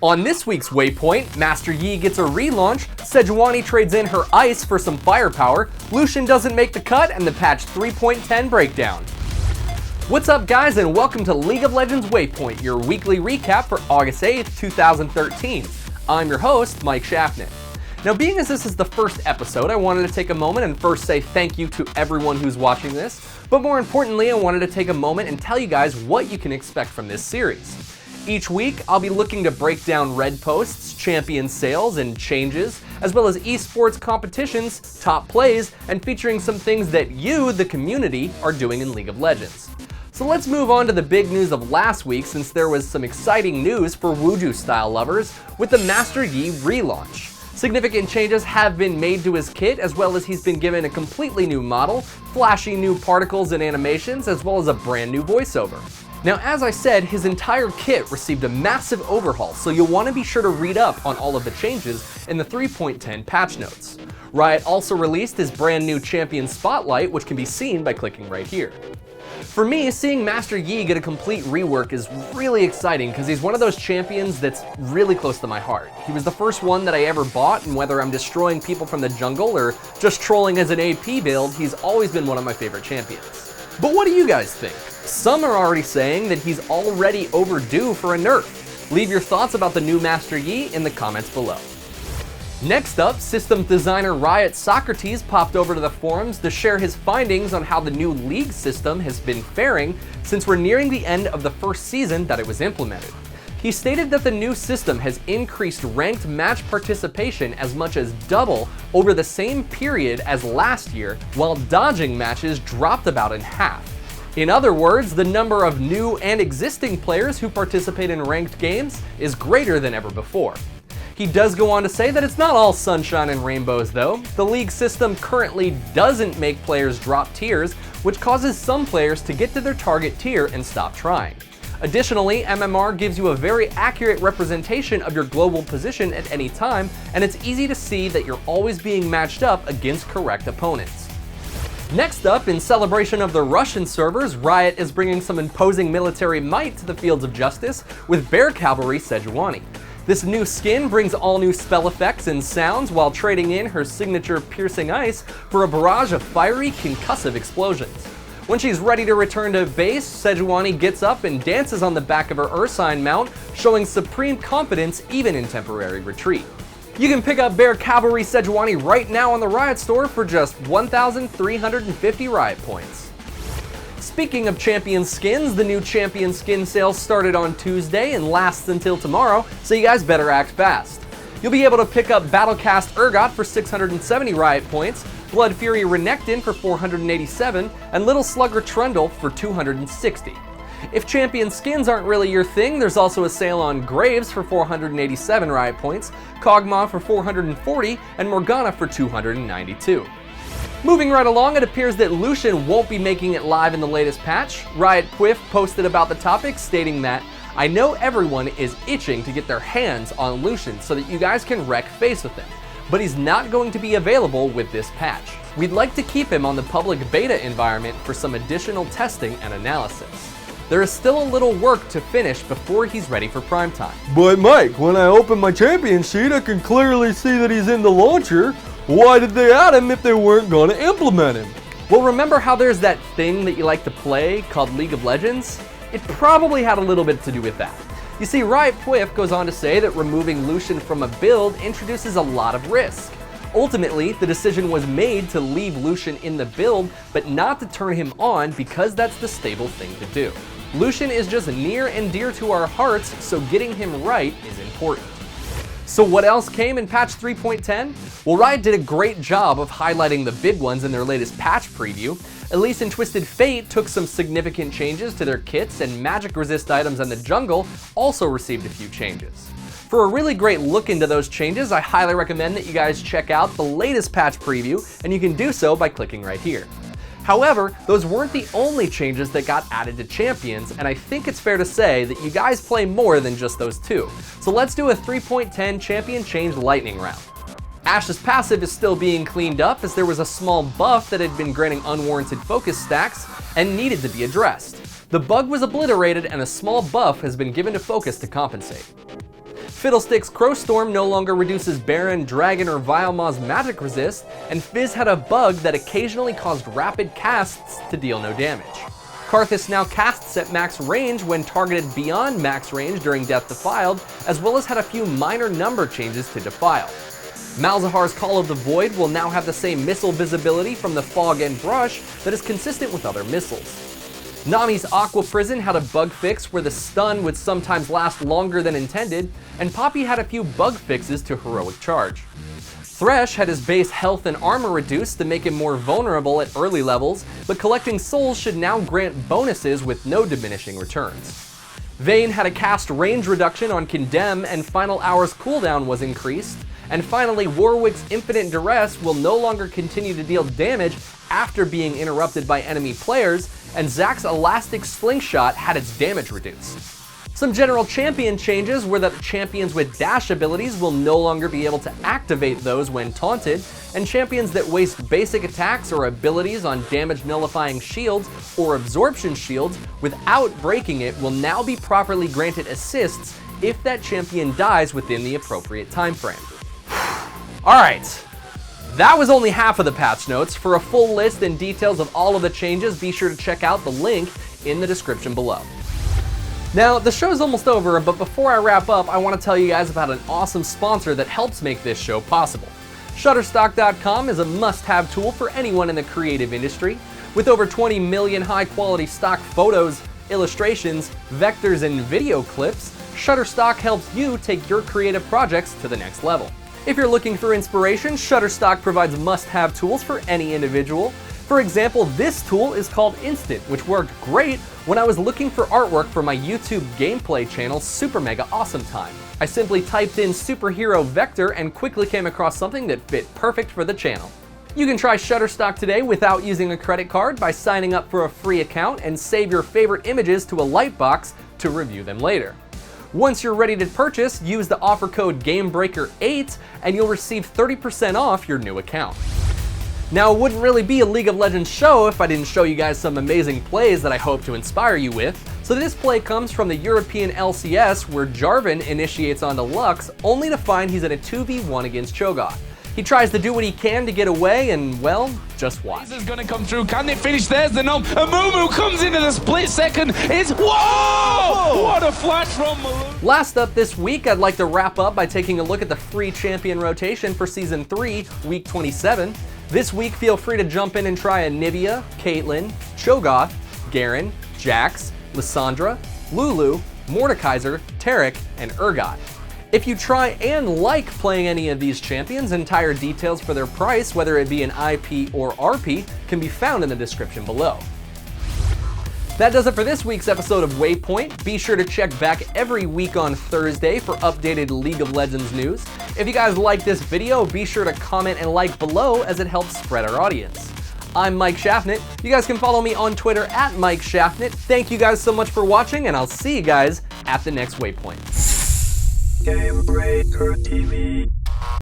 On this week's Waypoint, Master Yi gets a relaunch, Sejuani trades in her ice for some firepower, Lucian doesn't make the cut, and the patch 3.10 breakdown. What's up guys, and welcome to League of Legends Waypoint, your weekly recap for August 8th, 2013. I'm your host, Mike Schaffner. Now, being as this is the first episode, I wanted to take a moment and first say thank you to everyone who's watching this, but more importantly, I wanted to take a moment and tell you guys what you can expect from this series. Each week, I'll be looking to break down red posts, champion sales and changes, as well as esports competitions, top plays, and featuring some things that you, the community, are doing in League of Legends. So let's move on to the big news of last week, since there was some exciting news for Wuju style lovers with the Master Yi relaunch. Significant changes have been made to his kit, as well as he's been given a completely new model, flashy new particles and animations, as well as a brand new voiceover. Now, as I said, his entire kit received a massive overhaul, so you'll want to be sure to read up on all of the changes in the 3.10 patch notes. Riot also released his brand new champion spotlight, which can be seen by clicking right here. For me, seeing Master Yi get a complete rework is really exciting because he's one of those champions that's really close to my heart. He was the first one that I ever bought, and whether I'm destroying people from the jungle or just trolling as an AP build, he's always been one of my favorite champions. But what do you guys think? Some are already saying that he's already overdue for a nerf. Leave your thoughts about the new Master Yi in the comments below. Next up, systems designer Riot Socrates popped over to the forums to share his findings on how the new league system has been faring since we're nearing the end of the first season that it was implemented. He stated that the new system has increased ranked match participation as much as double over the same period as last year, while dodging matches dropped about in half. In other words, the number of new and existing players who participate in ranked games is greater than ever before. He does go on to say that it's not all sunshine and rainbows though. The league system currently doesn't make players drop tiers, which causes some players to get to their target tier and stop trying. Additionally, MMR gives you a very accurate representation of your global position at any time, and it's easy to see that you're always being matched up against correct opponents. Next up, in celebration of the Russian servers, Riot is bringing some imposing military might to the fields of justice with Bear Cavalry Sejuani. This new skin brings all new spell effects and sounds while trading in her signature piercing ice for a barrage of fiery concussive explosions. When she's ready to return to base, Sejuani gets up and dances on the back of her Ursine mount, showing supreme confidence even in temporary retreat. You can pick up Bear Cavalry Sejuani right now on the Riot store for just 1,350 Riot points. Speaking of champion skins, the new champion skin sale started on Tuesday and lasts until tomorrow, so you guys better act fast. You'll be able to pick up Battlecast Urgot for 670 Riot points, Blood Fury Renekton for 487, and Little Slugger Trundle for 260. If champion skins aren't really your thing, there's also a sale on Graves for 487 Riot points, Kog'Maw for 440, and Morgana for 292. Moving right along, it appears that Lucian won't be making it live in the latest patch. Riot Quiff posted about the topic, stating that, "I know everyone is itching to get their hands on Lucian so that you guys can wreck face with him, but he's not going to be available with this patch. We'd like to keep him on the public beta environment for some additional testing and analysis. There is still a little work to finish before he's ready for prime time." But Mike, when I open my champion sheet, I can clearly see that he's in the launcher. Why did they add him if they weren't gonna implement him? Well, remember how there's that thing that you like to play called League of Legends? It probably had a little bit to do with that. You see, Riot Quiff goes on to say that removing Lucian from a build introduces a lot of risk. Ultimately, the decision was made to leave Lucian in the build, but not to turn him on because that's the stable thing to do. Lucian is just near and dear to our hearts, so getting him right is important. So what else came in patch 3.10? Well, Riot did a great job of highlighting the big ones in their latest patch preview. Elise and Twisted Fate took some significant changes to their kits, and magic resist items in the jungle also received a few changes. For a really great look into those changes, I highly recommend that you guys check out the latest patch preview, and you can do so by clicking right here. However, those weren't the only changes that got added to champions, and I think it's fair to say that you guys play more than just those two. So let's do a 3.10 champion change lightning round. Ashe's passive is still being cleaned up, as there was a small buff that had been granting unwarranted focus stacks and needed to be addressed. The bug was obliterated and a small buff has been given to focus to compensate. Fiddlestick's Crowstorm no longer reduces Baron, Dragon, or Vilemaw's magic resist, and Fizz had a bug that occasionally caused rapid casts to deal no damage. Karthus now casts at max range when targeted beyond max range during Death Defiled, as well as had a few minor number changes to Defile. Malzahar's Call of the Void will now have the same missile visibility from the Fog and Brush that is consistent with other missiles. Nami's Aqua Prison had a bug fix where the stun would sometimes last longer than intended, and Poppy had a few bug fixes to Heroic Charge. Thresh had his base health and armor reduced to make him more vulnerable at early levels, but collecting souls should now grant bonuses with no diminishing returns. Vayne had a cast range reduction on Condemn, and Final Hour's cooldown was increased. And finally, Warwick's Infinite Duress will no longer continue to deal damage after being interrupted by enemy players, and Zack's Elastic Slingshot had its damage reduced. Some general champion changes were that champions with dash abilities will no longer be able to activate those when taunted, and champions that waste basic attacks or abilities on damage nullifying shields or absorption shields without breaking it will now be properly granted assists if that champion dies within the appropriate time frame. Alright, that was only half of the patch notes. For a full list and details of all of the changes, be sure to check out the link in the description below. Now, the show's almost over, but before I wrap up, I want to tell you guys about an awesome sponsor that helps make this show possible. Shutterstock.com is a must-have tool for anyone in the creative industry. With over 20 million high-quality stock photos, illustrations, vectors, and video clips, Shutterstock helps you take your creative projects to the next level. If you're looking for inspiration, Shutterstock provides must-have tools for any individual. For example, this tool is called Instant, which worked great when I was looking for artwork for my YouTube gameplay channel, Super Mega Awesome Time. I simply typed in superhero vector and quickly came across something that fit perfect for the channel. You can try Shutterstock today without using a credit card by signing up for a free account and save your favorite images to a lightbox to review them later. Once you're ready to purchase, use the offer code GAMEBREAKER8 and you'll receive 30% off your new account. Now, it wouldn't really be a League of Legends show if I didn't show you guys some amazing plays that I hope to inspire you with. So this play comes from the European LCS where Jarvan initiates onto Lux only to find he's in a 2v1 against Cho'Gath. He tries to do what he can to get away, and well, just watch. This is gonna come through. Can they finish? There's the gnome. Amumu comes into the split second. It's whoa! What a flash from Malou. Last up this week, I'd like to wrap up by taking a look at the free champion rotation for Season 3, Week 27. This week, feel free to jump in and try Anivia, Caitlyn, Cho'Gath, Garen, Jax, Lissandra, Lulu, Mordekaiser, Taric, and Urgot. If you try and like playing any of these champions, entire details for their price, whether it be an IP or RP, can be found in the description below. That does it for this week's episode of Waypoint. Be sure to check back every week on Thursday for updated League of Legends news. If you guys like this video, be sure to comment and like below as it helps spread our audience. I'm Mike Shaffnet. You guys can follow me on Twitter at Mike Shaffnet. Thank you guys so much for watching, and I'll see you guys at the next Waypoint. Game Breaker TV.